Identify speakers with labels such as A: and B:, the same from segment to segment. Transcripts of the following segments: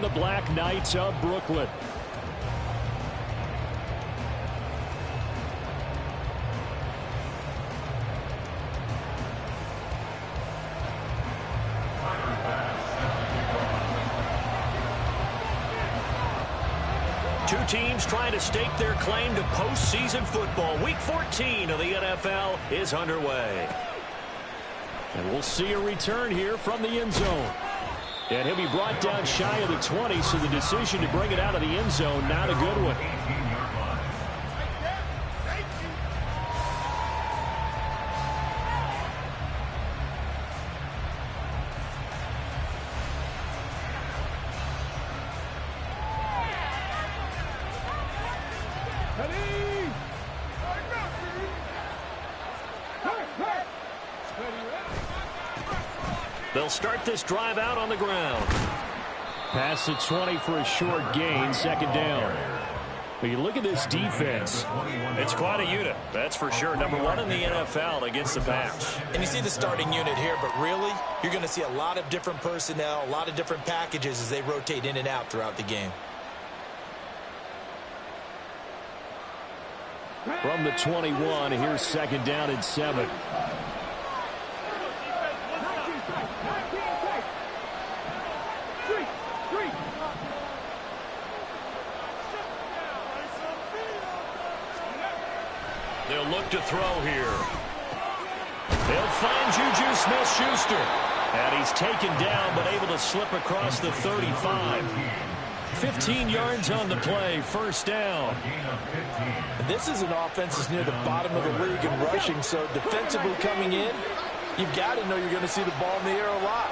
A: on the Black Knights of Brooklyn.
B: Two teams trying to stake their claim to postseason football. Week 14 of the NFL is underway.
A: And we'll see a return here from the end zone. And he'll be brought down shy of the 20, so the decision to bring it out of the end zone, not a good one.
B: They'll start this drive out on the ground.
A: Past the 20 for a short gain, second down. But you look at this defense.
B: It's quite a unit, that's for sure. Number one in the NFL against the pass.
C: And you see the starting unit here, but really, you're going to see a lot of different personnel, a lot of different packages as they rotate in and out throughout the game.
A: From the 21, here's second down and 7.
B: They'll look to throw here. They'll find Juju Smith-Schuster. And he's taken down, but able to slip across the 35. 15 yards on the play, first down.
C: And this is an offense that's near the bottom of the league in rushing, so defensively coming in, you've got to know you're going to see the ball in the air a lot.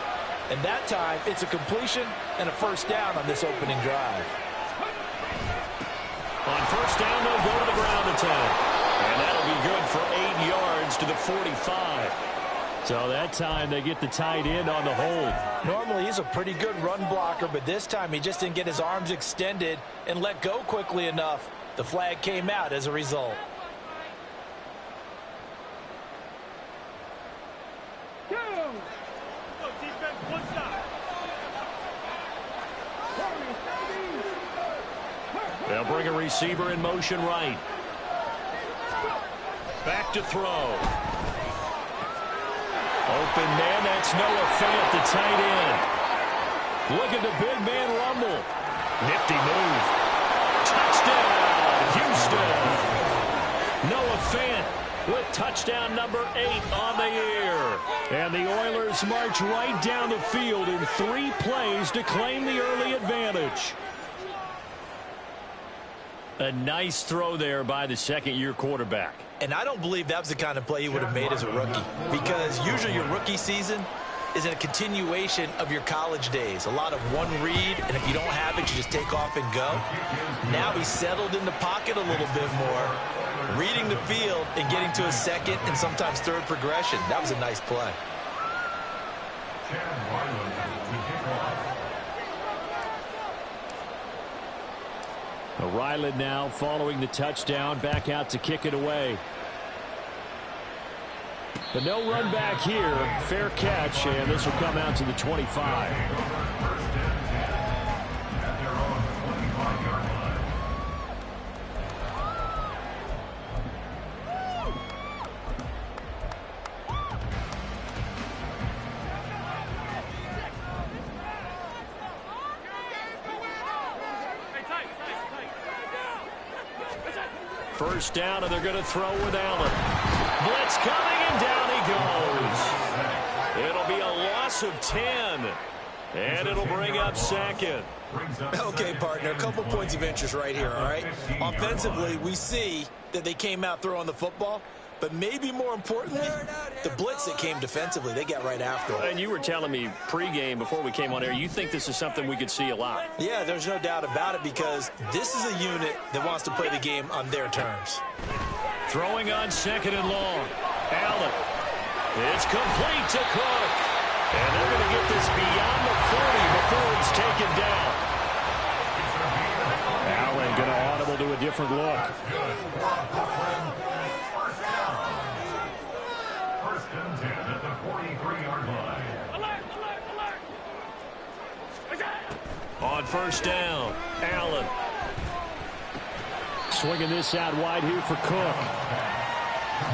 C: And that time, it's a completion and a first down on this opening drive.
B: On first down, they'll go to the ground attack. And that'll be good for 8 yards to the 45.
A: So that time they get the tight end on the hold.
C: Normally he's a pretty good run blocker, but this time he just didn't get his arms extended and let go quickly enough. The flag came out as a result.
B: They'll bring a receiver in motion right. Back to throw. Open man, that's Noah Fant, the tight end. Look at the big man rumble. Nifty move. Touchdown, Houston. Noah Fant with touchdown number 8 on the year. And the Oilers march right down the field in 3 plays to claim the early advantage. A nice throw there by the second-year quarterback.
C: And I don't believe that was the kind of play he would have made as a rookie, because usually your rookie season is a continuation of your college days. A lot of one read, and if you don't have it, you just take off and go. Now he's settled in the pocket a little bit more, reading the field and getting to a second and sometimes third progression. That was a nice play.
A: Ryland now following the touchdown, back out to kick it away. But no run back here. Fair catch, and this will come out to the 25. First down, and they're going to throw with Allen. Blitz coming, and down he goes. It'll be a loss of 10, and it'll bring up second.
C: Okay, partner, a couple points of interest right here, all right? Offensively, we see that they came out throwing the football, but maybe more importantly, the blitz that came defensively, they got right after it.
B: And you were telling me pregame before we came on air, you think this is something we could see a lot.
C: Yeah, there's no doubt about it, because this is a unit that wants to play the game on their terms.
B: Throwing on second and long. Allen. It's complete to Cook. And they're going to get this beyond the 40 before he's taken down.
A: Allen going to audible to a different look.
D: First and 10 at the 43-yard line.
B: On
A: on first down. Allen.
B: Swinging this out wide here for Cook.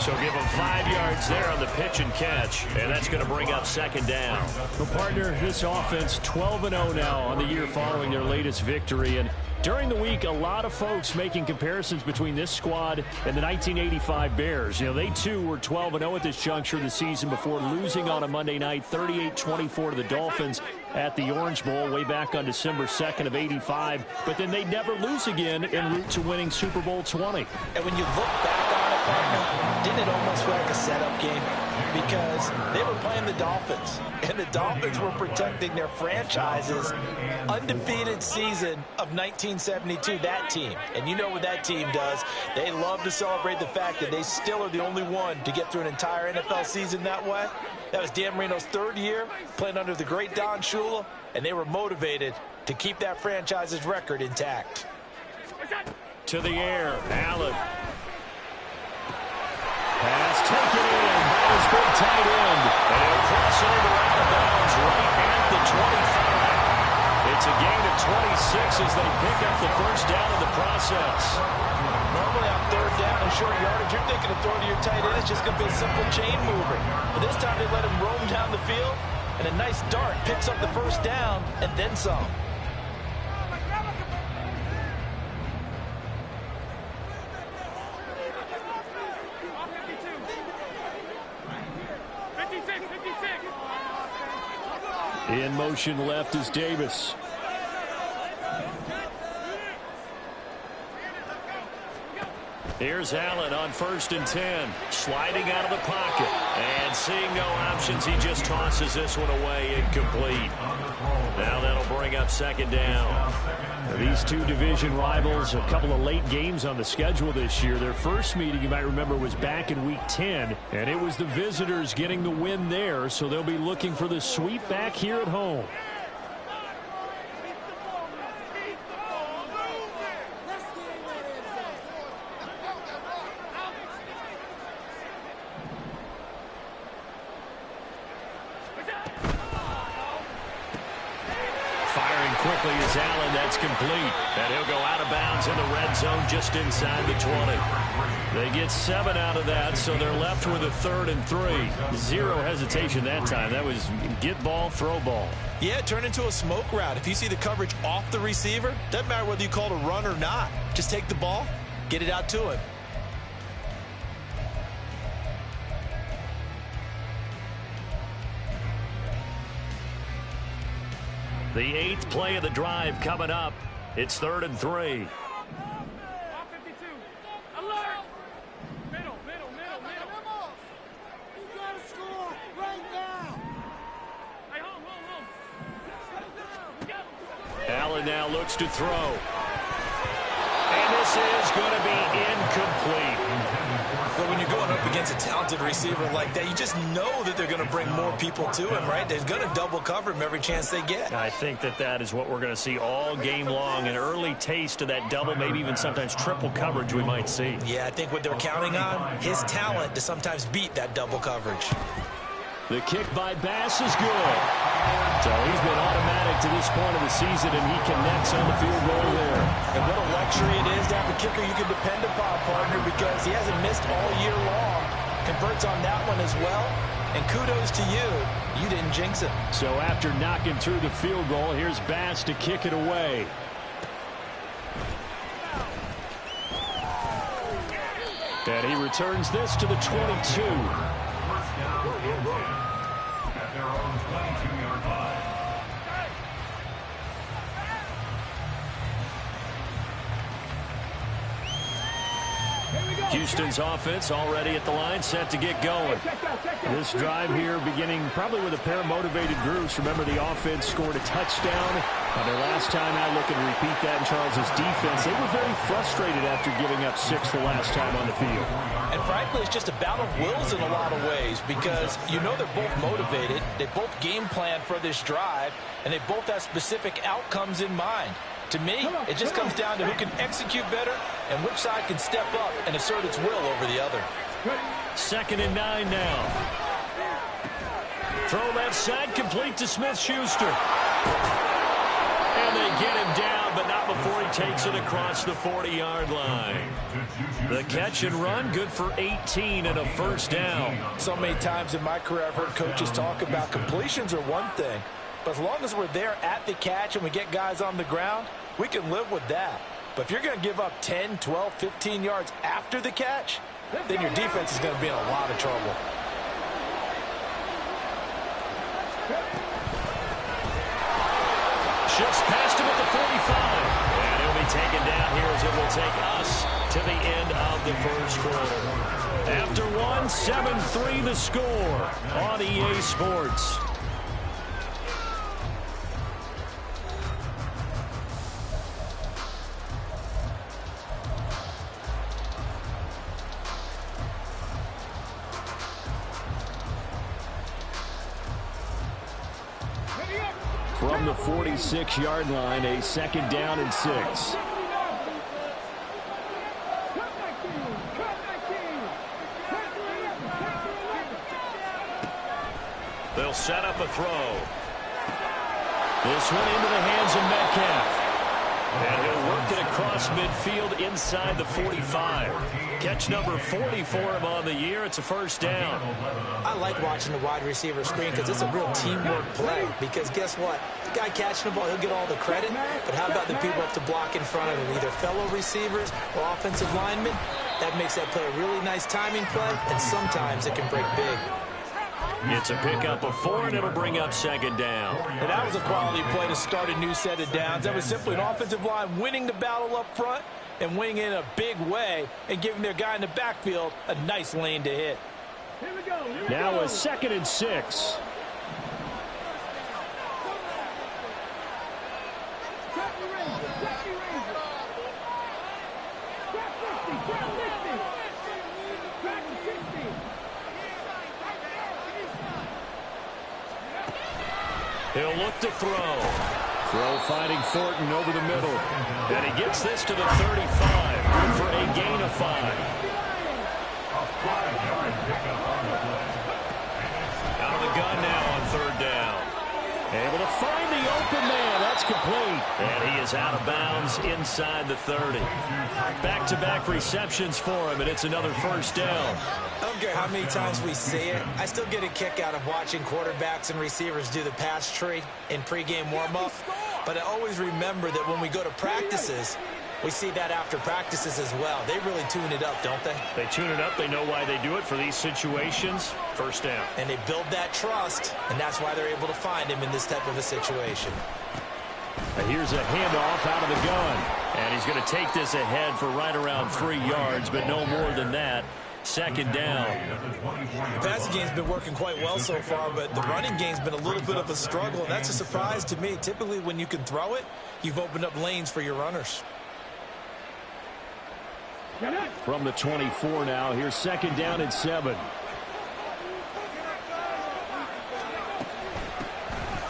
A: So give him 5 yards there on the pitch and catch, and that's going to bring up second down.
B: Well, partner, this offense 12-0 now on the year following their latest victory. And during the week, a lot of folks making comparisons between this squad and the 1985 Bears. You know, they too were 12-0 at this juncture of the season before losing on a Monday night 38-24 to the Dolphins at the Orange Bowl way back on December 2nd of 85. But then they'd never lose again en route to winning Super Bowl 20.
C: And when you look back on it, partner, didn't it almost feel like a setup game? Because they were playing the Dolphins, and the Dolphins were protecting their franchise's undefeated season of 1972, that team. And you know what that team does. They love to celebrate the fact that they still are the only one to get through an entire NFL season that way. That was Dan Marino's third year playing under the great Don Shula, and they were motivated to keep that franchise's record intact.
A: To the air, Allen.
B: Pass taken in by his big tight end.
A: And he'll cross over out of bounds right at the 25. It's a gain of 26 as they pick up the first down in the process.
C: Normally on third down and short yardage, you're thinking of throwing to your tight end. It's just going to be a simple chain mover. But this time they let him roam down the field, and a nice dart picks up the first down and then some.
B: In motion left is Davis.
A: Here's Allen on 1st and 10. Sliding out of the pocket. And seeing no options, he just tosses this one away incomplete. Now that'll bring up second down.
B: These two division rivals, a couple of late games on the schedule this year. Their first meeting, you might remember, was back in Week 10, and it was the visitors getting the win there, so they'll be looking for the sweep back here at home.
A: Quickly is Allen, that's complete. And he'll go out of bounds in the red zone just inside the 20. They get 7 out of that, so they're left with a 3rd and 3. Zero hesitation that time. That was get ball, throw ball.
C: Yeah, turn into a smoke route. If you see the coverage off the receiver, doesn't matter whether you call it a run or not. Just take the ball, get it out to him.
A: The 8th play of the drive coming up. It's 3rd and 3. Allen now looks to throw. And this is going to be incomplete.
C: But when you're going up against a talented receiver like that, you just know that they're going to bring more people to him, right? They're going to double cover him every chance they get.
A: I think that is what we're going to see all game long. An early taste of that double, maybe even sometimes triple coverage we might see.
C: Yeah, I think what they're counting on, his talent to sometimes beat that double coverage.
B: The kick by Bass is good. So he's been automatic to this point of the season, and he connects on the field goal there.
C: And what a luxury it is to have a kicker you can depend upon, partner, because he hasn't missed all year long. Converts on that one as well. And kudos to you. You didn't jinx it.
B: So after knocking through the field goal, here's Bass to kick it away. And he returns this to the 22.
D: At their own 22-yard line.
A: Houston's offense already at the line, set to get going.
B: This drive here beginning probably with a pair of motivated groups. Remember, the offense scored a touchdown. Their last time out, looking to repeat that in Charles's defense. They were very frustrated after giving up 6 the last time on the field.
C: And frankly, it's just a battle of wills in a lot of ways because you know they're both motivated. They both game plan for this drive, and they both have specific outcomes in mind. To me, it just comes down to who can execute better and which side can step up and assert its will over the other.
A: 2nd and 9 now. Throw left side, complete to Smith-Schuster. And they get him down, but not before he takes it across the 40-yard line. The catch and run, good for 18 and a first down.
C: So many times in my career, I've heard coaches talk about completions are one thing, but as long as we're there at the catch and we get guys on the ground, we can live with that. But if you're going to give up 10, 12, 15 yards after the catch, then your defense is going to be in a lot of trouble.
A: Shifts past him at the 45. And he'll be taken down here as it will take us to the end of the first quarter. After one, 7-3 the score on EA Sports. From the 46-yard line, a second down and 6. They'll set up a throw. This one into the hands of Metcalf. And he'll work it across midfield inside the 45. Catch number 40 for him on the year. It's a first down.
C: I like watching the wide receiver screen because it's a real teamwork play. Because guess what? The guy catching the ball, he'll get all the credit. But how about the people up to block in front of him, either fellow receivers or offensive linemen? That makes that play a really nice timing play, and sometimes it can break big.
A: It's a pickup of 4, and it'll bring up second down.
C: And that was a quality play to start a new set of downs. That was simply an offensive line winning the battle up front and winning in a big way and giving their guy in the backfield a nice lane to hit.
A: Now a 2nd and 6. He'll look to throw. Throw finding Thornton over the middle. And he gets this to the 35. Good for a gain of 5. Out of the gun now on 3rd down. Able to find the open man. That's complete. And he is out of bounds inside the 30. Back-to-back receptions for him, and it's another first down.
C: I don't care how many times we see it. I still get a kick out of watching quarterbacks and receivers do the pass tree in pregame warm-up. But I always remember that when we go to practices, we see that after practices as well. They really tune it up, don't they?
A: They tune it up. They know why they do it for these situations. First down.
C: And they build that trust, and that's why they're able to find him in this type of a situation.
A: Here's a handoff out of the gun. And he's going to take this ahead for right around 3 yards, but no more than that. Second down.
C: The passing game's been working quite well so far, but the running game's been a little bit of a struggle, and that's a surprise to me. Typically, when you can throw it, you've opened up lanes for your runners.
A: From the 24 now, here's 2nd down and 7.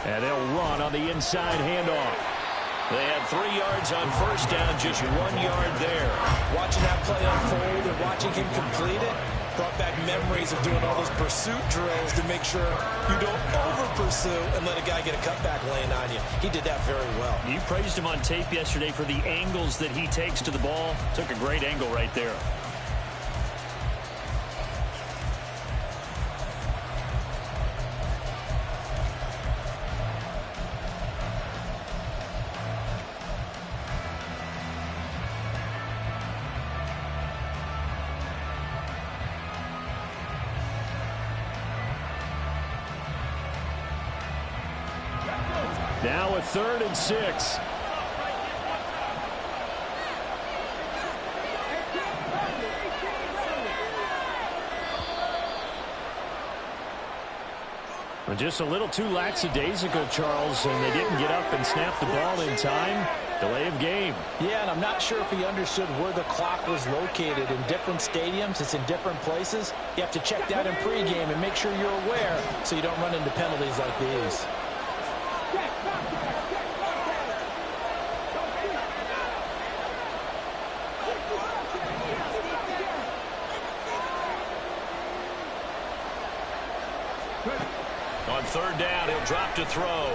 A: And they'll run on the inside handoff. They had 3 yards on first down, just 1 yard there.
C: Watching that play unfold and watching him complete it brought back memories of doing all those pursuit drills to make sure you don't over-pursue and let a guy get a cutback lane on you. He did that very well.
A: You praised him on tape yesterday for the angles that he takes to the ball. Took a great angle right there. Now a 3rd and 6. Well, just a little too lackadaisical, Charles, and they didn't get up and snap the ball in time. Delay of game.
C: Yeah, and I'm not sure if he understood where the clock was located. In different stadiums, it's in different places. You have to check that in pregame and make sure you're aware so you don't run into penalties like these.
A: On 3rd down, he'll drop to throw.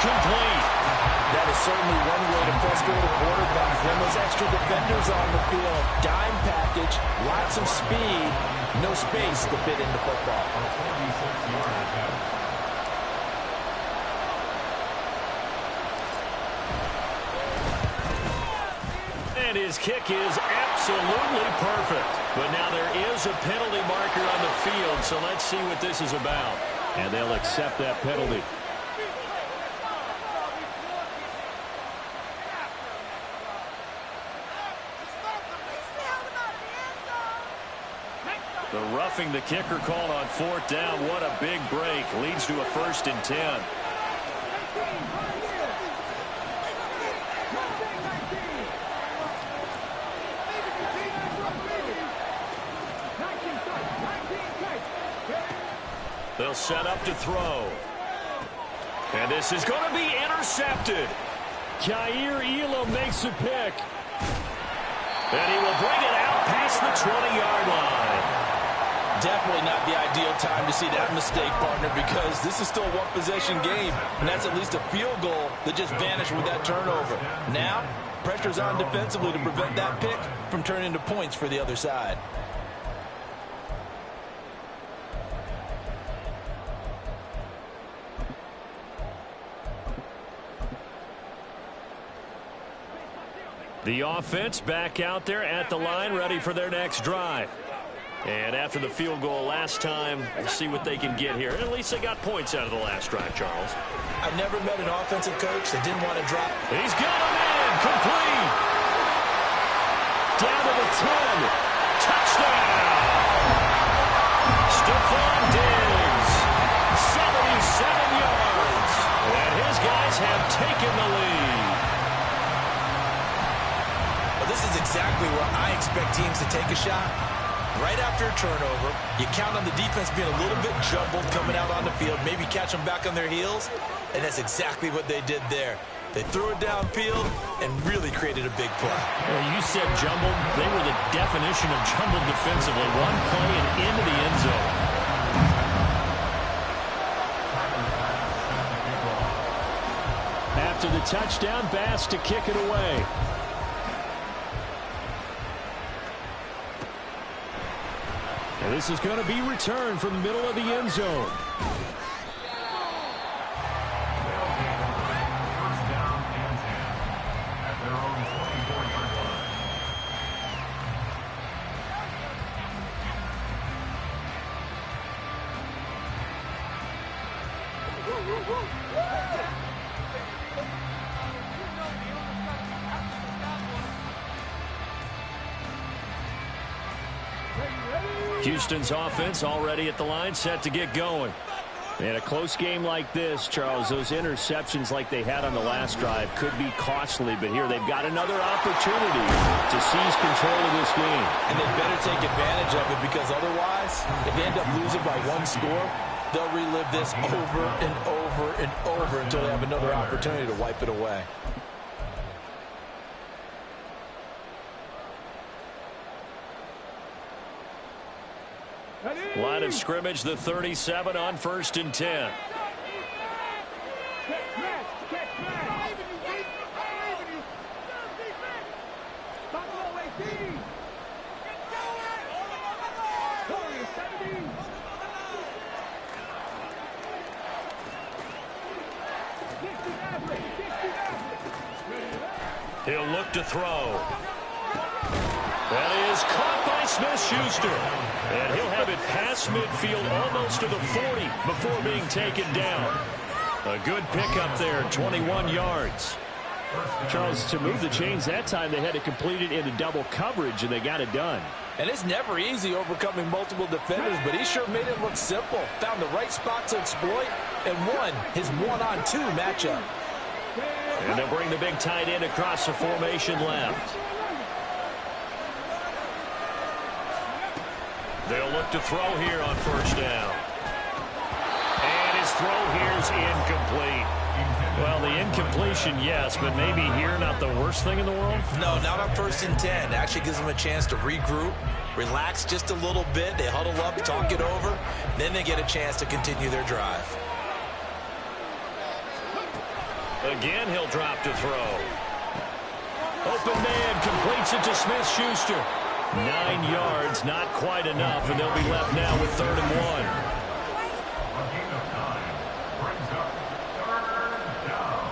A: complete.
B: That is certainly one way to frustrate a quarterback. When those extra defenders on the field, dime package, lots of speed, no space to fit into football.
A: And his kick is absolutely perfect. But now there is a penalty marker on the field, so let's see what this is about. And they'll accept that penalty. The roughing the kicker called on 4th down. What a big break. Leads to a 1st and 10. They'll set up to throw. And this is going to be intercepted. Jair Elam makes a pick. And he will bring it out past the 20-yard line.
C: Definitely not the ideal time to see that mistake, partner, because this is still a one-possession game, and that's at least a field goal that just vanished with that turnover. Now, pressure's on defensively to prevent that pick from turning into points for the other side.
A: The offense back out there at the line, ready for their next drive. And after the field goal last time, we'll see what they can get here. At least they got points out of the last drive, Charles.
C: I've never met an offensive coach that didn't want to drop.
A: He's got him in. Complete. Down to the 10. Touchdown. Stephon Diggs. 77 yards. And his guys have taken the lead.
C: Well, this is exactly where I expect teams to take a shot. Right after a turnover, you count on the defense being a little bit jumbled coming out on the field, maybe catch them back on their heels, and that's exactly what they did there. They threw it downfield and really created a big play.
A: Well, you said jumbled. They were the definition of jumbled defensively. One play and into the end zone. After the touchdown, Bass to kick it away. And this is going to be returned from the middle of the end zone.
D: First down and 10 at their own 24-yard line.
A: Houston's offense already at the line, set to get going. In a close game like this, Charles, those interceptions like they had on the last drive could be costly, but here they've got another opportunity to seize control of this game.
C: And they better take advantage of it, because otherwise, if they end up losing by one score, they'll relive this over and over and over until they have another opportunity to wipe it away.
A: Line of scrimmage, the 37 on 1st and 10. He'll look to throw. That is caught by Smith-Schuster. And he'll have it past midfield almost to the 40 before being taken down. A good pickup there, 21 yards. Charles, to move the chains that time, they had to complete it into double coverage, and they got it done.
C: And it's never easy overcoming multiple defenders, but he sure made it look simple. Found the right spot to exploit and won his one-on-two matchup.
A: And they'll bring the big tight end across the formation left. They'll look to throw here on 1st down. And his throw here's incomplete. Well, the incompletion, yes, but maybe here not the worst thing in the world?
C: No, not on 1st and 10. It actually gives them a chance to regroup, relax just a little bit. They huddle up, talk it over. Then they get a chance to continue their drive.
A: Again, he'll drop to throw. Open man completes it to Smith-Schuster. 9 yards, not quite enough, and they'll be left now with 3rd and 1.
D: A gain of 9 brings up 3rd down.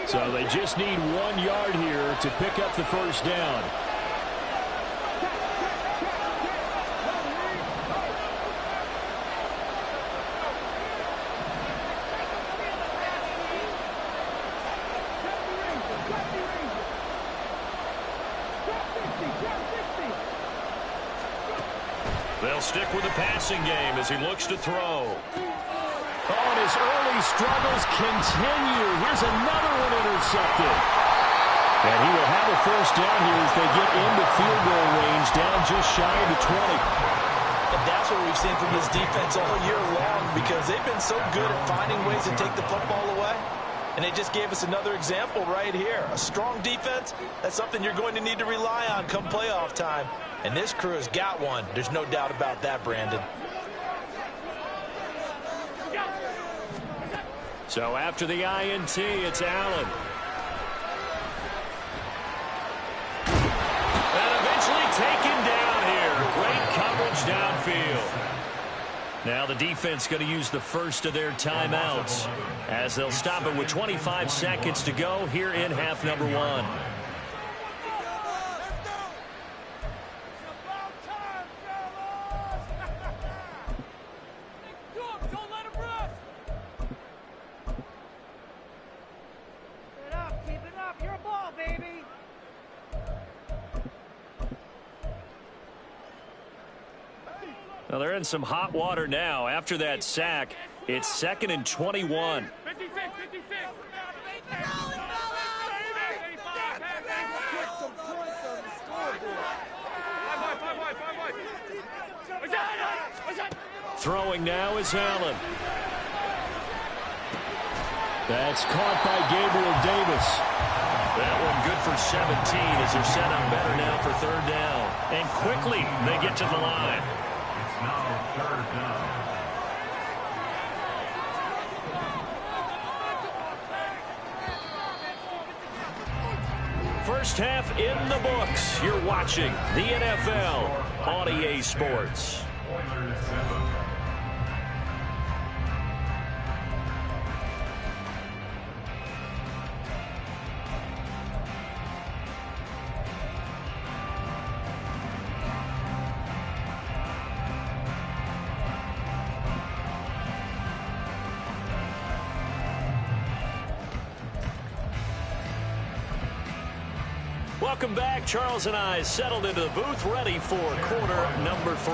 A: So they just need 1 yard here to pick up the first down. They'll stick with the passing game as he looks to throw. Oh, and his early struggles continue. Here's another one intercepted. And he will have a first down here as they get into field goal range, down just shy of the 20.
C: And that's what we've seen from this defense all year long, because they've been so good at finding ways to take the football away. And they just gave us another example right here. A strong defense, that's something you're going to need to rely on come playoff time. And this crew has got one. There's no doubt about that, Brandon.
A: So after the INT, it's Allen. And eventually taken down here. Great coverage downfield. Now the defense going to use the first of their timeouts as they'll stop it with 25 seconds to go here in half number 1. Now they're in some hot water now. After that sack, it's 2nd and 21.
D: 56, 56.
A: Throwing now is Allen. That's caught by Gabriel Davis. That one good for 17 as they're set up better now for 3rd down. And quickly they get to the line.
D: It's now 3rd down.
A: First half in the books. You're watching the NFL on EA Sports.
D: Oilers 7.
A: Welcome back. Charles and I settled into the booth, ready for quarter number 3.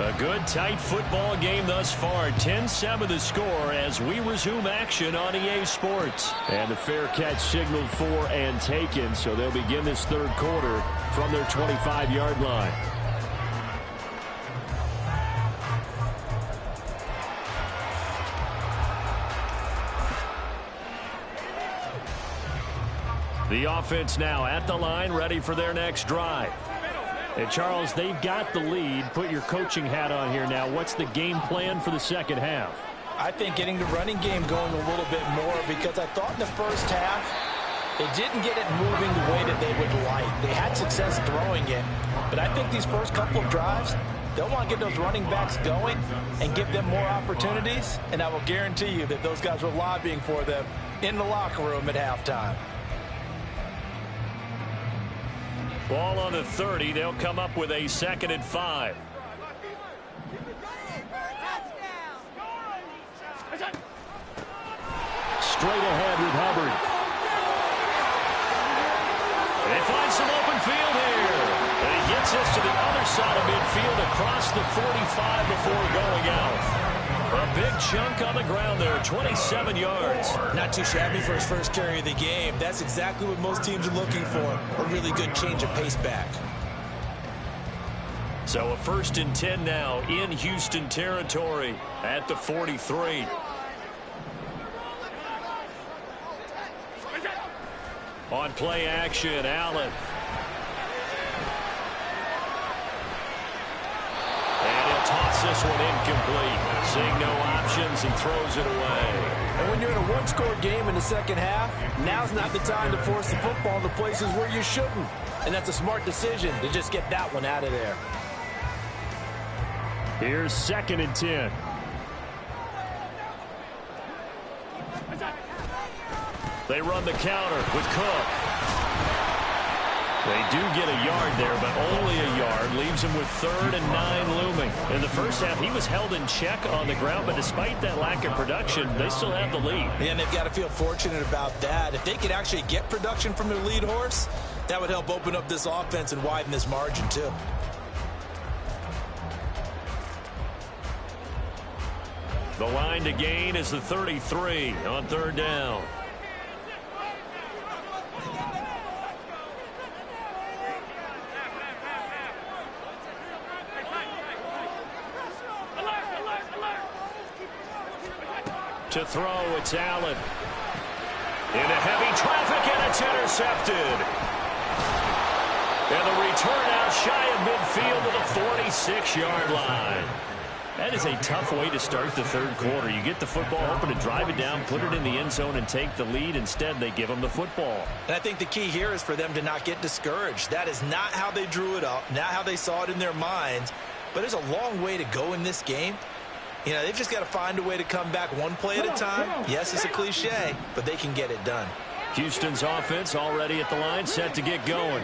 A: A good, tight football game thus far. 10-7 the score as we resume action on EA Sports. And the fair catch signaled for and taken, so they'll begin this 3rd quarter from their 25-yard line. The offense now at the line, ready for their next drive. And Charles, they've got the lead. Put your coaching hat on here now. What's the game plan for the second half?
C: I think getting the running game going a little bit more, because I thought in the first half they didn't get it moving the way that they would like. They had success throwing it, but I think these first couple of drives, they'll want to get those running backs going and give them more opportunities, and I will guarantee you that those guys were lobbying for them in the locker room at halftime.
A: Ball on the 30. They'll come up with a 2nd and 5. Straight ahead with Hubbard. They find some open field here. And he gets us to the other side of midfield across the 45 before going out. A big chunk on the ground there, 27 yards.
C: Not too shabby for his first carry of the game. That's exactly what most teams are looking for, a really good change of pace back.
A: So a 1st and 10 now in Houston territory at the 43. On play action, Allen. And he'll toss makes this one incomplete. Seeing no options and throws it away.
B: And when you're in a one-score game in the second half, now's not the time to force the football to places where you shouldn't. And that's a smart decision to just get that one out of there.
A: Here's 2nd and 10. They run the counter with Cook. They do get a yard there, but only a yard. Leaves him with 3rd and 9 looming. In the first half, he was held in check on the ground, but despite that lack of production, they still have the lead.
C: And they've got to feel fortunate about that. If they could actually get production from their lead horse, that would help open up this offense and widen this margin, too.
A: The line to gain is the 33 on 3rd down. To throw, it's Allen. Into heavy traffic, and it's intercepted. And the return out shy of midfield to the 46-yard line. That is a tough way to start the 3rd quarter. You get the football, hoping to drive it down, put it in the end zone, and take the lead. Instead, they give them the football.
C: And I think the key here is for them to not get discouraged. That is not how they drew it up, not how they saw it in their minds. But there's a long way to go in this game. You know, they've just got to find a way to come back one play at a time. Yes, it's a cliche, but they can get it done.
A: Houston's offense already at the line, set to get going.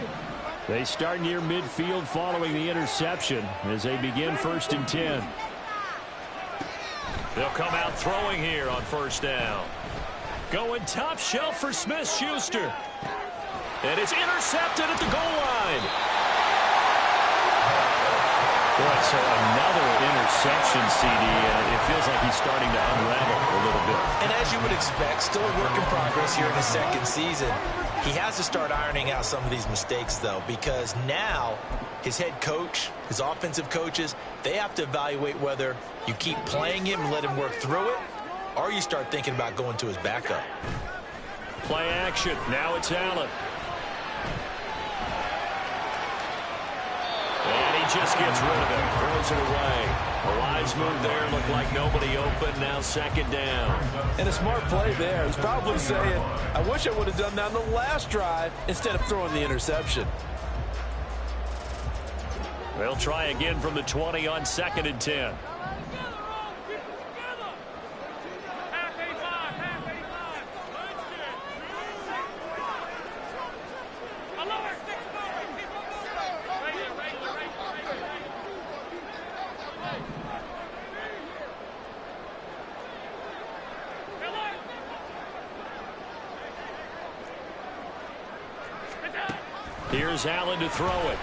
A: They start near midfield following the interception as they begin 1st and 10. They'll come out throwing here on 1st down. Going top shelf for Smith-Schuster. And it's intercepted at the goal line. Boy, so another interception, CD. It feels like he's starting to unravel a little bit.
C: And as you would expect, still a work in progress here in his 2nd season. He has to start ironing out some of these mistakes, though, because now his head coach, his offensive coaches, they have to evaluate whether you keep playing him and let him work through it, or you start thinking about going to his backup.
A: Play action. Now it's Allen. And he just gets rid of it. Throws it away. A wise move there. Looked like nobody open. Now 2nd down.
B: And a smart play there. He's probably saying, I wish I would have done that on the last drive instead of throwing the interception.
A: They'll try again from the 20 on 2nd and 10. Here's Allen to throw it.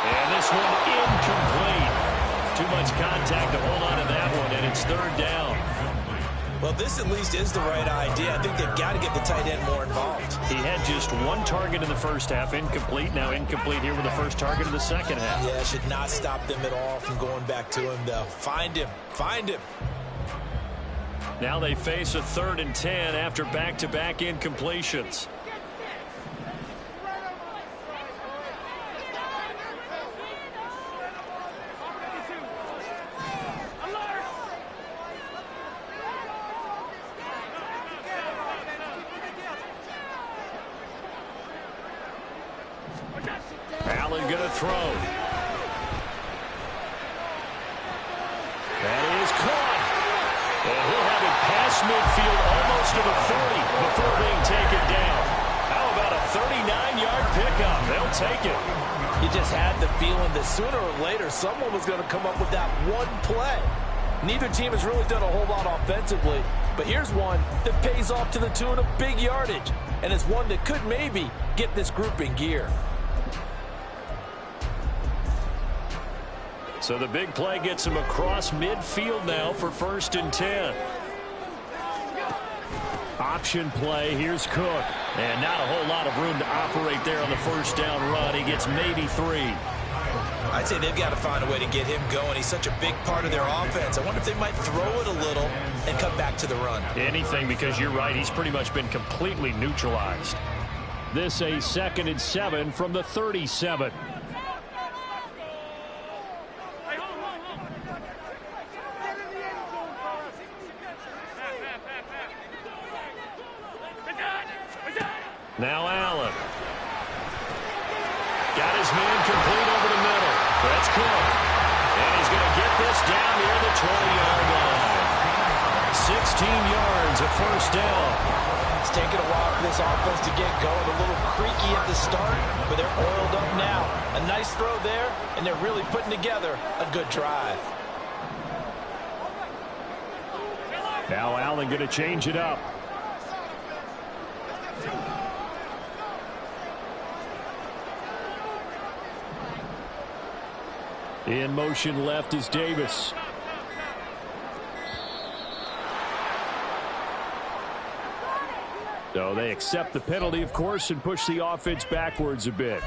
A: And this one incomplete. Too much contact to hold on to that one, and it's 3rd down.
C: Well, this at least is the right idea. I think they've got to get the tight end more involved.
A: He had just 1 target in the first half, incomplete. Now incomplete here with the first target in the second half.
C: Yeah, should not stop them at all from going back to him, though. Find him. Find him.
A: Now they face a 3rd and 10 after back-to-back incompletions. Allen going to throw. That is caught. And he'll have it past midfield almost to the 40 before being taken down. How about a 39-yard pickup? They'll take it.
B: You just had the feeling that sooner or later someone was going to come up with that one play. Neither team has really done a whole lot offensively, but here's one that pays off to the tune of big yardage, and it's one that could maybe get this group in gear.
A: So the big play gets him across midfield now for 1st and 10. Option play. Here's Cook. And not a whole lot of room to operate there on the 1st down run. He gets maybe 3.
C: I'd say they've got to find a way to get him going. He's such a big part of their offense. I wonder if they might throw it a little and come back to the run.
A: Anything, because you're right. He's pretty much been completely neutralized. This a 2nd and 7 from the 37. Now Allen. Got his man complete over the middle. That's Cook. And he's going to get this down near the 20-yard line. 16 yards, a first down.
C: It's taken a while for this offense to get going. A little creaky at the start, but they're oiled up now. A nice throw there, and they're really putting together a good drive.
A: Now Allen going to change it up. In motion left is Davis. So they accept the penalty, of course, and push the offense backwards a bit.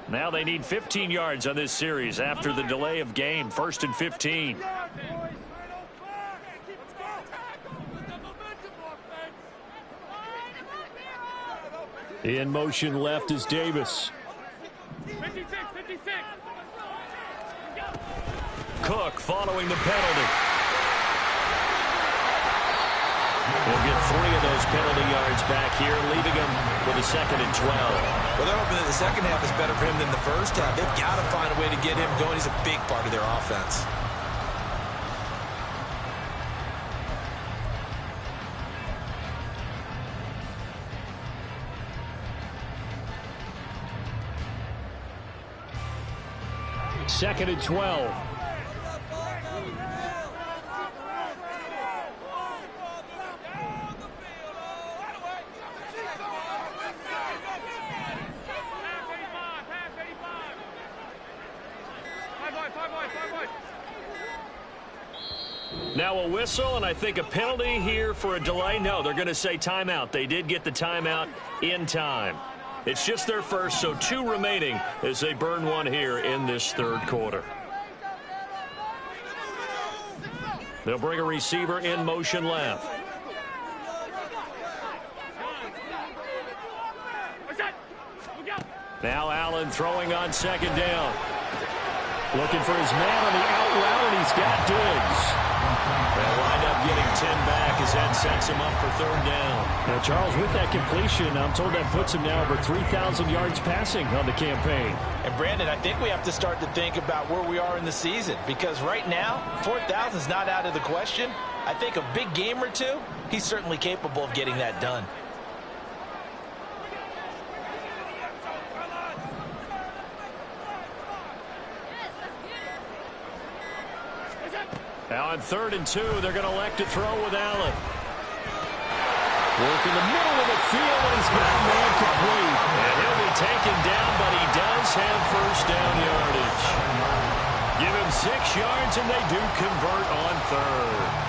A: Now they need 15 yards on this series after the delay of game. 1st and 15. In motion left is Davis.
D: 56.
A: Cook following the penalty. He'll get 3 of those penalty yards back here, leaving him with a 2nd and 12.
C: Well, they're hoping that the second half is better for him than the first half. They've got to find a way to get him going. He's a big part of their offense.
A: Second and 12. Now a whistle, and I think a penalty here for a delay. No, they're going to say timeout. They did get the timeout in time. It's just their first, so 2 remaining as they burn one here in this 3rd quarter. They'll bring a receiver in motion left. Now Allen throwing on 2nd down. Looking for his man on the out route, and he's got Diggs. They'll wind up getting 10 back as that sets him up for 3rd down. Now, Charles, with that completion, I'm told that puts him now over 3,000 yards passing on the campaign.
C: And, Brandon, I think we have to start to think about where we are in the season, because right now, 4,000 is not out of the question. I think a big game or 2, he's certainly capable of getting that done.
A: Now on 3rd and 2, they're going to elect to throw with Allen. Work in the middle of the field, and he's got a man complete. And he'll be taken down, but he does have 1st down yardage. Give him 6 yards, and they do convert on 3rd.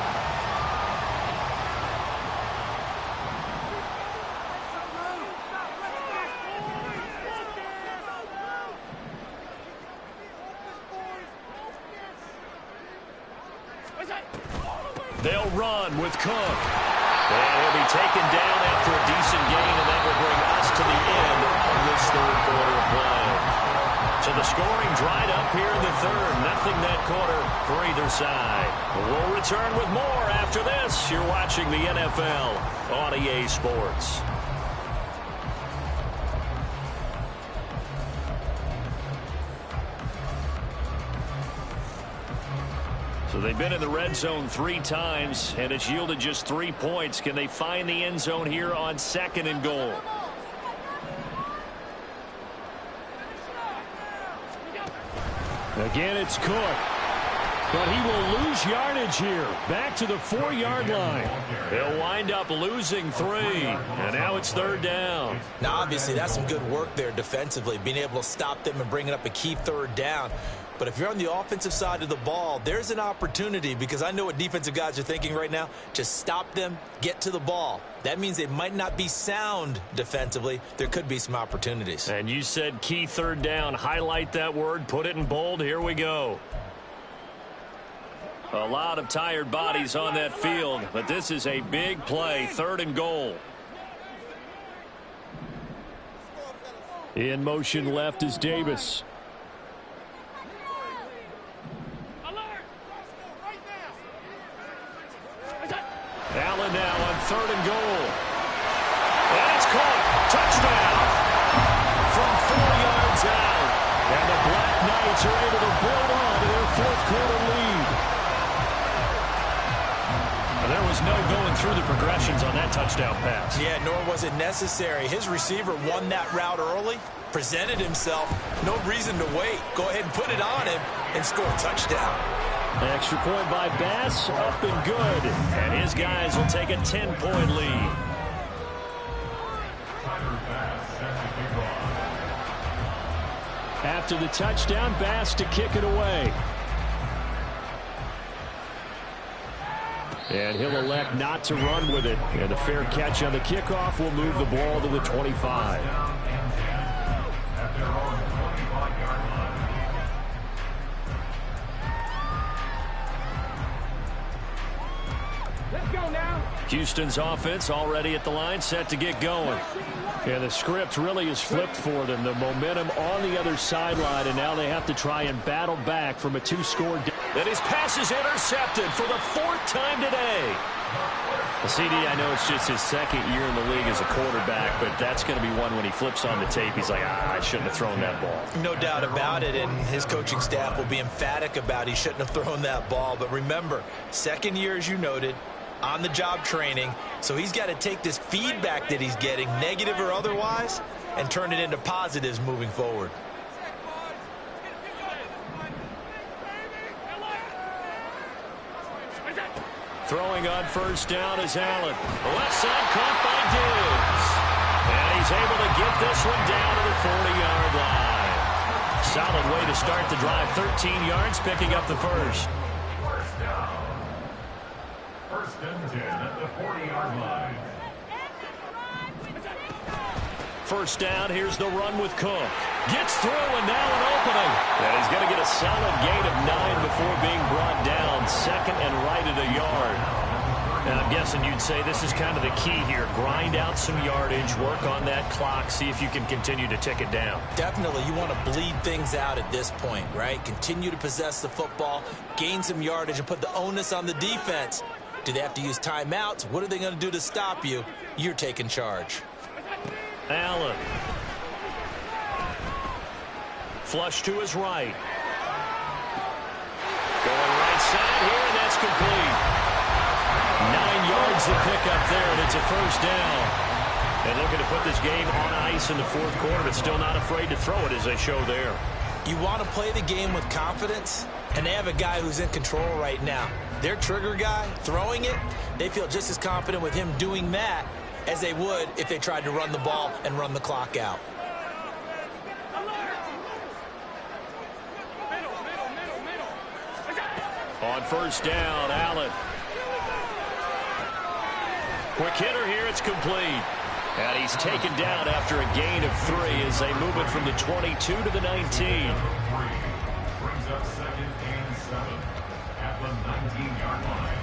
A: They'll run with Cook. And he'll be taken down after a decent gain, and that will bring us to the end of this 3rd quarter of play. So the scoring dried up here in the 3rd. Nothing that quarter for either side. We'll return with more after this. You're watching the NFL on EA Sports. So they've been in the red zone 3 times, and it's yielded just 3 points. Can they find the end zone here on 2nd and goal? Again, it's Cook. But he will lose yardage here. Back to the 4-yard line. He'll wind up losing 3. And now it's 3rd down.
C: Now, obviously, that's some good work there defensively, being able to stop them and bringing up a key 3rd down. But if you're on the offensive side of the ball, there's an opportunity, because I know what defensive guys are thinking right now. Just stop them, get to the ball. That means they might not be sound defensively. There could be some opportunities.
A: And you said key 3rd down. Highlight that word. Put it in bold. Here we go. A lot of tired bodies on that field, but this is a big play. 3rd and goal. In motion left is Davis. caught. Touchdown. From 4 yards out. And the Black Knights are able to build on to their fourth-quarter lead. There was no going through the progressions on that touchdown pass.
C: Yeah, nor was it necessary. His receiver won that route early, presented himself. No reason to wait. Go ahead and put it on him and score a touchdown.
A: Extra point by Bass, up and good. And his guys will take a 10-point lead. After the touchdown, Bass to kick it away. And he'll elect not to run with it. And the fair catch on the kickoff will move the ball to the 25. Houston's offense already at the line, set to get going. And the script really is flipped for them. The momentum on the other sideline, and now they have to try and battle back from a 2-score. And his pass is intercepted for the 4th time today. The CD, I know it's just his 2nd year in the league as a quarterback, but that's going to be one when he flips on the tape. He's like, I shouldn't have thrown that ball.
C: No doubt about it, and his coaching staff will be emphatic about he shouldn't have thrown that ball. But remember, 2nd year, as you noted, on-the-job training, so he's got to take this feedback that he's getting, negative or otherwise, and turn it into positives moving forward.
A: Throwing on first down is Allen. The left side caught by Diggs. And he's able to get this one down to the 40-yard line. Solid way to start the drive. 13 yards, picking up the first.
D: First and 10 at the 40-yard line.
A: First down, here's the run with Cook. Gets through, and now an opening. And he's going to get a solid gain of 9 before being brought down. 2nd and right at a yard. And I'm guessing you'd say this is kind of the key here. Grind out some yardage, work on that clock, see if you can continue to tick it down.
C: Definitely, you want to bleed things out at this point, right? Continue to possess the football, gain some yardage, and put the onus on the defense. Do they have to use timeouts? What are they going to do to stop you? You're taking charge.
A: Allen. Flush to his right. Going right side here, and that's complete. 9 yards to pick up there, and it's a first down. And looking to put this game on ice in the 4th quarter, but still not afraid to throw it as they show there.
C: You want to play the game with confidence, and they have a guy who's in control right now. Their trigger guy, throwing it, they feel just as confident with him doing that as they would if they tried to run the ball and run the clock out.
A: On first down, Allen. Quick hitter here, it's complete. And he's taken down after a gain of 3 as they move it from the 22 to the 19.
D: Brings up 2nd and 7 at the 19-yard line.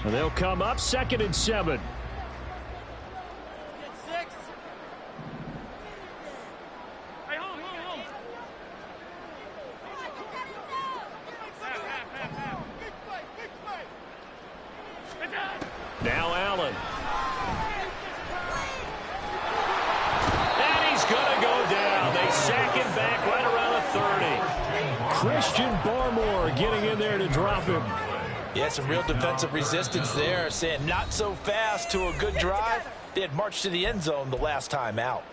A: And they'll come up 2nd and 7. Now Allen. And he's going to go down. They sack him back right around the 30. Christian Barmore getting in there to drop him.
C: Yeah, some real defensive resistance there, saying not so fast to a good drive. They had marched to the end zone the last time out.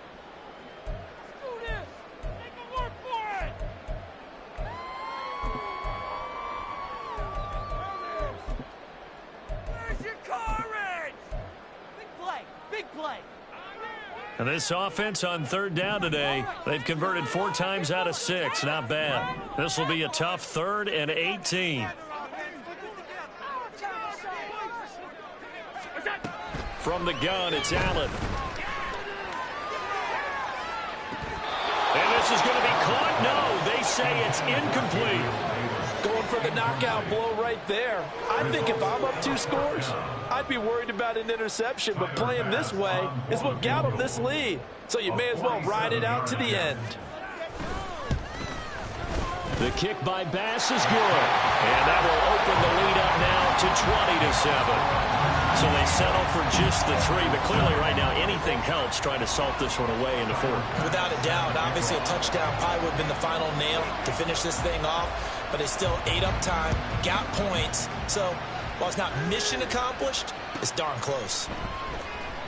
A: And this offense on 3rd down today, they've converted 4 times out of 6. Not bad. This will be a tough 3rd and 18. From the gun, it's Allen. And this is going to be caught. No, they say it's incomplete.
C: Going for the knockout blow right there. I think if I'm up 2 scores, I'd be worried about an interception, but playing this way is what got them this lead. So you may as well ride it out to the end.
A: The kick by Bass is good. And that will open the lead up now to 20-7. So they settle for just the 3, but clearly right now anything helps trying to salt this one away in the 4th.
C: Without a doubt, obviously a touchdown probably would have been the final nail to finish this thing off, but they still ate up time, got points. So while it's not mission accomplished, it's darn close.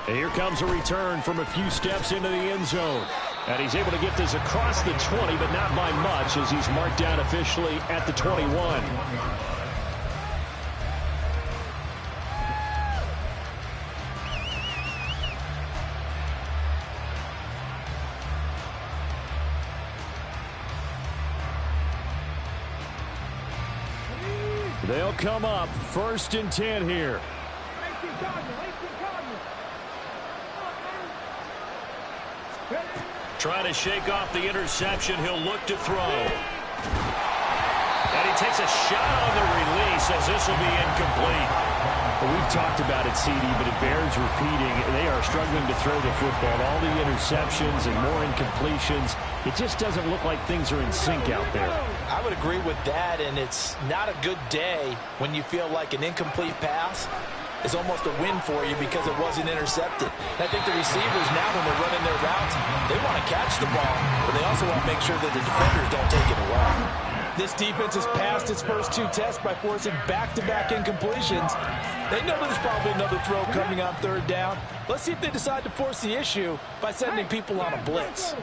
A: And here comes a return from a few steps into the end zone. And he's able to get this across the 20, but not by much as he's marked down officially at the 21. They'll come up 1st and 10 here. Trying to shake off the interception. He'll look to throw. And he takes a shot on the release as this will be incomplete. Well, we've talked about it, CD, but it bears repeating. They are struggling to throw the football. All the interceptions and more incompletions. It just doesn't look like things are in sync out there.
C: I would agree with that, and it's not a good day when you feel like an incomplete pass is almost a win for you because it wasn't intercepted. And I think the receivers now, when they're running their routes, they want to catch the ball, but they also want to make sure that the defenders don't take it away. This defense has passed its first 2 tests by forcing back-to-back incompletions. They know there's probably another throw coming on 3rd down. Let's see if they decide to force the issue by sending people on a blitz.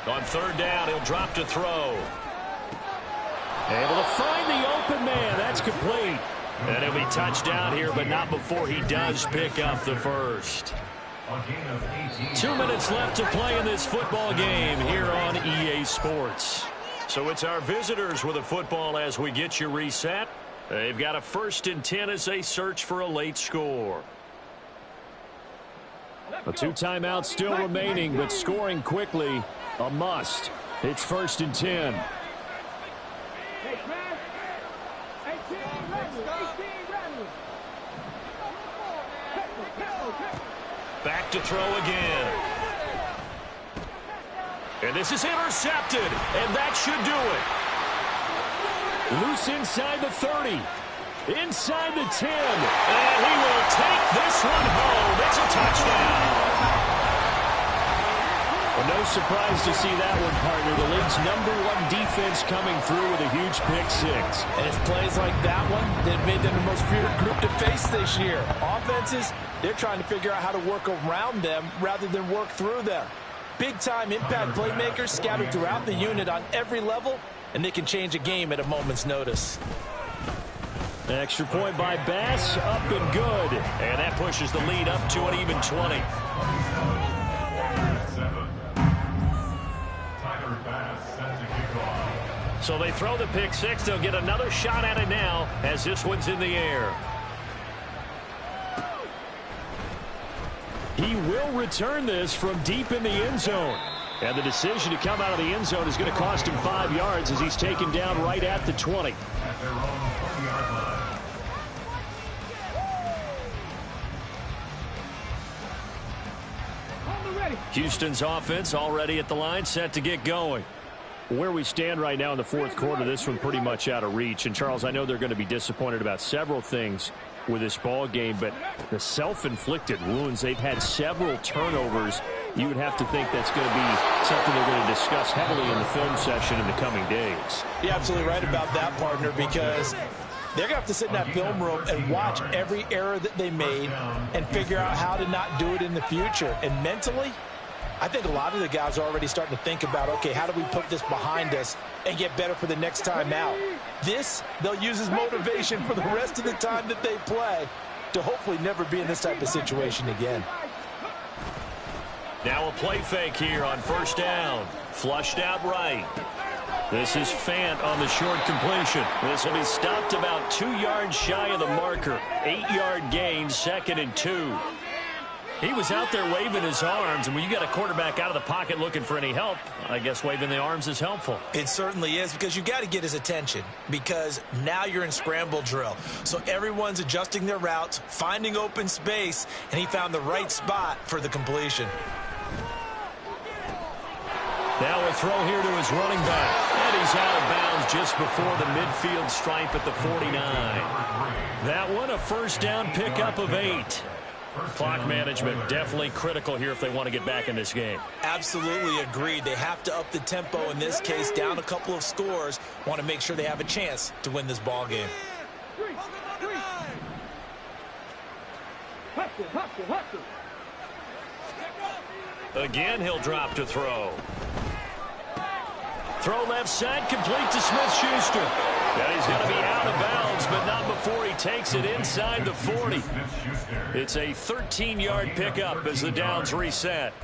A: On 3rd down, he'll drop to throw. Able to find the open man. That's complete. And he'll be touchdown here, but not before he does pick up the first. 2 minutes left to play in this football game here on EA Sports. So it's our visitors with a football as we get you reset. They've got a 1st and 10 as they search for a late score. A 2 timeouts still remaining, but scoring quickly, a must. It's 1st and 10. Back to throw again. And this is intercepted, and that should do it. Loose inside the 30. Inside the 10. And he will take this one home. It's a touchdown. Well, no surprise to see that one, partner. The league's #1 defense coming through with a huge pick-6.
C: And it's plays like that one that made them the most feared group to face this year. Offenses, they're trying to figure out how to work around them rather than work through them. Big-time impact playmakers scattered throughout the unit on every level, and they can change a game at a moment's notice.
A: Extra point by Bass, up and good. And that pushes the lead up to an even 20. So they throw the pick-6. They'll get another shot at it now as this one's in the air. He will return this from deep in the end zone. And the decision to come out of the end zone is going to cost him 5 yards as he's taken down right at the 20.
D: At their own 20-yard line.
A: Houston's offense already at the line, set to get going. Where we stand right now in the 4th quarter, this one pretty much out of reach. And, Charles, I know they're going to be disappointed about several things with this ball game, but the self-inflicted wounds, they've had several turnovers. You would have to think that's going to be something they're going to discuss heavily in the film session in the coming days.
C: You're absolutely right about that, partner, because they're going to have to sit in that film room and watch every error that they made and figure out how to not do it in the future. And mentally, I think a lot of the guys are already starting to think about, okay, how do we put this behind us and get better for the next time out? This, they'll use as motivation for the rest of the time that they play to hopefully never be in this type of situation again.
A: Now a play fake here on 1st down. Flushed out right. This is Fant on the short completion. This will be stopped about 2 yards shy of the marker. 8-yard gain, 2nd and 2. He was out there waving his arms, and when you got a quarterback out of the pocket looking for any help, I guess waving the arms is helpful.
C: It certainly is, because you got to get his attention, because now you're in scramble drill. So everyone's adjusting their routes, finding open space, and he found the right spot for the completion.
A: Now a throw here to his running back. And he's out of bounds just before the midfield stripe at the 49. That one a first down pickup of 8. Clock management definitely critical here if they want to get back in this game.
C: Absolutely agreed. They have to up the tempo in this case, down a couple of scores. Want to make sure they have a chance to win this ball game.
A: Again, he'll drop to throw. Throw left side, complete to Smith-Schuster. And he's going to be out of bounds, but not before he takes it inside the 40. It's a 13-yard pickup as the downs reset.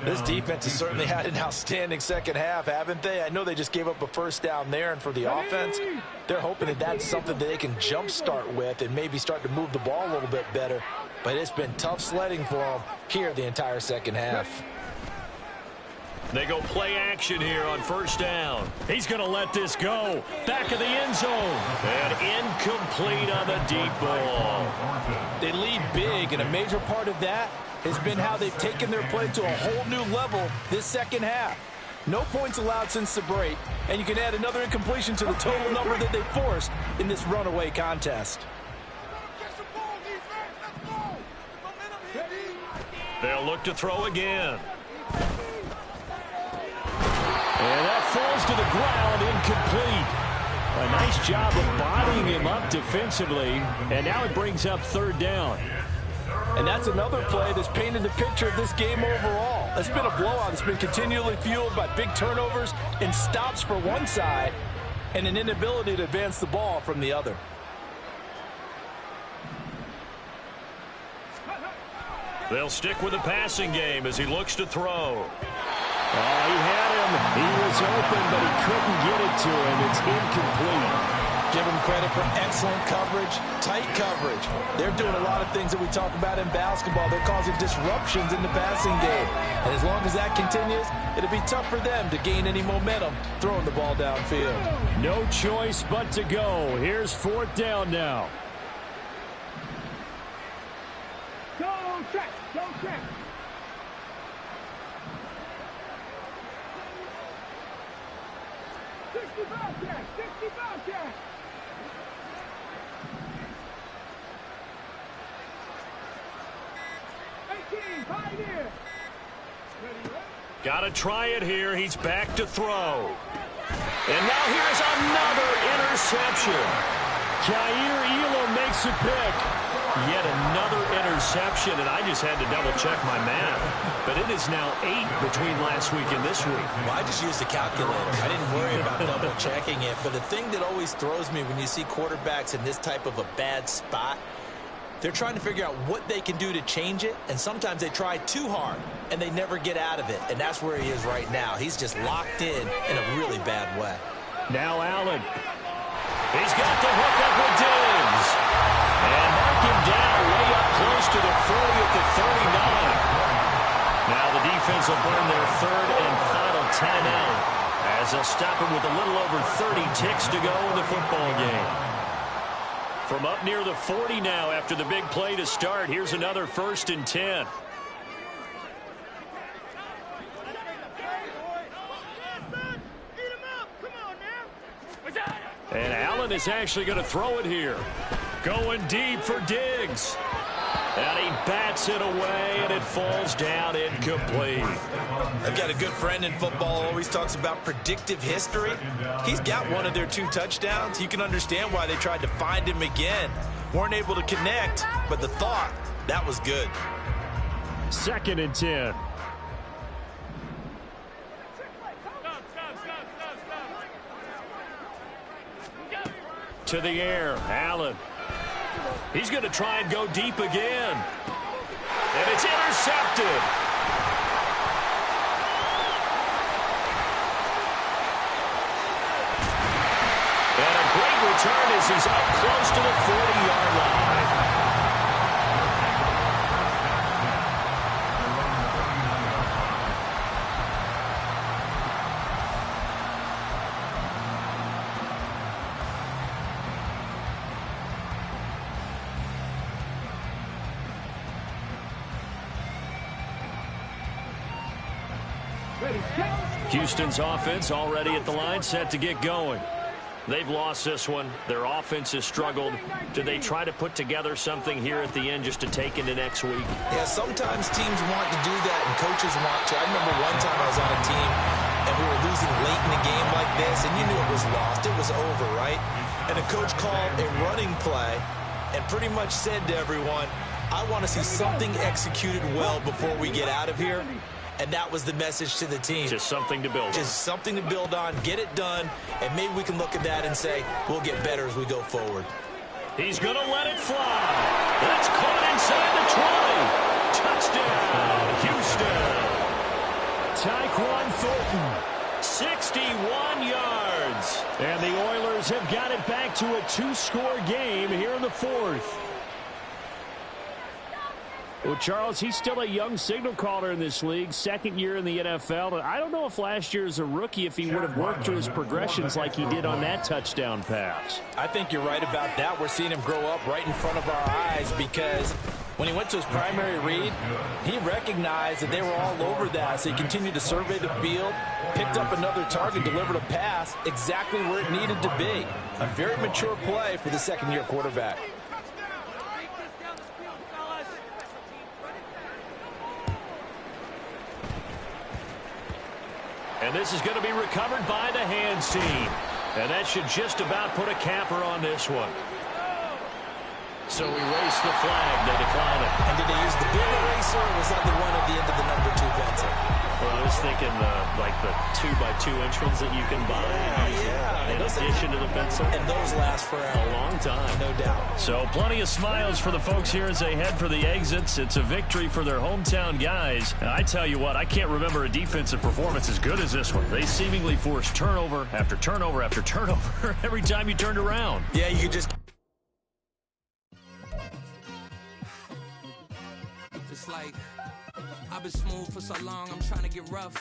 C: This defense has certainly had an outstanding second half, haven't they? I know they just gave up a first down there, and for the offense, they're hoping that that's something that they can jumpstart with and maybe start to move the ball a little bit better. But it's been tough sledding for them here the entire second half.
A: They go play action here on first down. He's going to let this go. Back of the end zone. And incomplete on the deep ball.
C: They lead big, and a major part of that has been how they've taken their play to a whole new level this second half. No points allowed since the break, and you can add another incompletion to the total number that they forced in this runaway contest.
A: They'll look to throw again. And that falls to the ground, incomplete. A nice job of bodying him up defensively, and now it brings up third down.
C: And that's another play that's painted the picture of this game overall. It's been a blowout. It's been continually fueled by big turnovers and stops for one side and an inability to advance the ball from the other.
A: They'll stick with the passing game as he looks to throw. Oh, he had him. He was open, but he couldn't get it to him. It's incomplete.
C: Give them credit for excellent coverage, tight coverage. They're doing a lot of things that we talk about in basketball. They're causing disruptions in the passing game. And as long as that continues, it'll be tough for them to gain any momentum throwing the ball downfield.
A: No choice but to go. Here's fourth down now.
E: Go check, go check.
A: Got to try it here. He's back to throw. And now here's another interception. Jair Elam makes a pick. Yet another interception, and I just had to double-check my math. But it is now 8 between last week and this week.
C: Well, I just used the calculator. I didn't worry about double-checking it. But the thing that always throws me when you see quarterbacks in this type of a bad spot, they're trying to figure out what they can do to change it, and sometimes they try too hard, and they never get out of it. And that's where he is right now. He's just locked in a really bad way.
A: Now Allen. He's got the hook up with Diggs. And mark him down way up close to the 40 at the 39. Now the defense will burn their third and final timeout as they'll stop him with a little over 30 ticks to go in the football game. From up near the 40 now after the big play to start, here's another 1st and 10. And Allen is actually going to throw it here. Going deep for Diggs. And he bats it away, and it falls down incomplete.
C: I've got a good friend in football, always talks about predictive history. He's got one of their 2 touchdowns. You can understand why they tried to find him again. Weren't able to connect, but the thought, that was good.
A: 2nd and 10. To the air, Allen. He's going to try and go deep again. And it's intercepted. And a great return as he's up close to the 40-yard line.
E: Ready, count.
A: Houston's offense already at the line, set to get going. They've lost this one. Their offense has struggled. Do they try to put together something here at the end just to take into next week?
C: Yeah, sometimes teams want to do that and coaches want to. I remember one time I was on a team and we were losing late in a game like this, and you knew it was lost. It was over, right? And a coach called a running play and pretty much said to everyone, I want to see something executed well before we get out of here. And that was the message to the team.
A: Just something to build on.
C: Just something to build on, get it done, and maybe we can look at that and say, we'll get better as we go forward.
A: He's going to let it fly. That's caught inside the 20. Touchdown, Houston. Tyquan Thornton, 61 yards. And the Oilers have got it back to a 2-score game here in the fourth. Well, Charles, he's still a young signal caller in this league, second year in the NFL. I don't know if last year as a rookie, if he would have worked through his progressions like he did on that touchdown pass.
C: I think you're right about that. We're seeing him grow up right in front of our eyes because when he went to his primary read, he recognized that they were all over that. So he continued to survey the field, picked up another target, delivered a pass exactly where it needed to be. A very mature play for the second-year quarterback.
A: And this is going to be recovered by the hands team. And that should just about put a capper on this one. So we race the flag. They decline it.
C: And did they use the big eraser, or was that the one at the end of the number 2 pencil?
A: Well, I was thinking like the 2x2-inch ones that you can buy in addition to the pencil.
C: And those last for
A: a long time.
C: No doubt.
A: So plenty of smiles for the folks here as they head for the exits. It's a victory for their hometown guys. And I tell you what, I can't remember a defensive performance as good as this one. They seemingly forced turnover after turnover after turnover every time you turned around.
C: Yeah, you could just...
F: It's like I've been smooth for so long, I'm trying to get rough.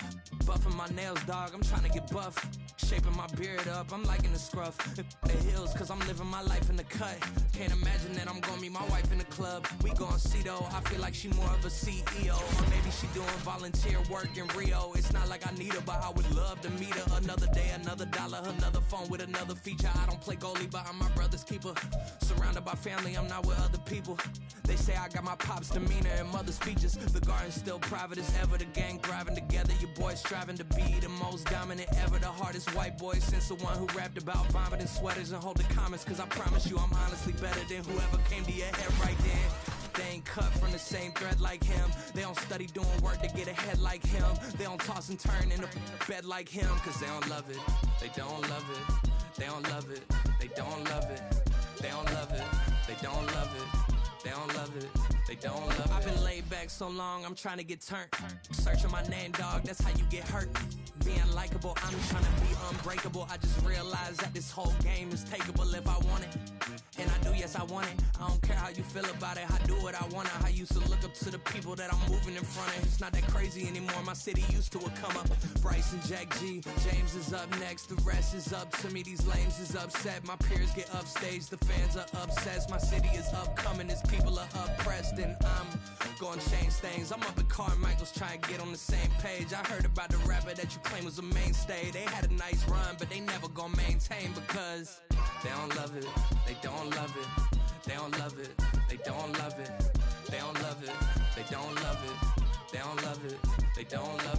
F: Buffing my nails, dog, I'm trying to get buff. Shaping my beard up, I'm liking the scruff. The heels, cause I'm living my life in the cut. Can't imagine that I'm gonna meet my wife in the club. We gon' see though, I feel like she more of a CEO. Or maybe she doing volunteer work in Rio. It's not like I need her, but I would love to meet her. Another day, another dollar, another phone with another feature. I don't play goalie, but I'm my brother's keeper. Surrounded by family, I'm not with other people. They say I got my pop's demeanor and mother's features. The garden's still private as ever. The gang thriving together. Your boys striving to be the most dominant ever. The hardest white boy since the one who rapped about vomiting sweaters and holding comments. Cause I promise you I'm honestly better than whoever came to your head right then. They ain't cut from the same thread like him. They don't study doing work to get ahead like him. They don't toss and turn in the bed like him. Cause they don't love it. They don't love it. They don't love it. They don't love it. They don't love it. They don't love it. They don't love it. They don't love it. I've been laid back so long, I'm trying to get turned. Searching my name, dog, that's how you get hurt. Being likable, I'm trying to be unbreakable. I just realized that this whole game is takeable if I want it. And I do, yes, I want it. I don't care how you feel about it. I do what I want. I used to look up to the people that I'm moving in front of. It's not that crazy anymore. My city used to a come up. Bryce and Jack G. James is up next. The rest is up to me. These lames is upset. My peers get upstage. The fans are obsessed. My city is upcoming. Its people are oppressed. And I'm gonna change things. I'm up at Carmichael's trying to get on the same page. I heard about the rapper that you claim was a mainstay. They had a nice run, but they never gonna maintain because they don't love it. They don't love it. They don't love it. They don't love it. They don't love it. They don't love it. They don't love it. They don't love it.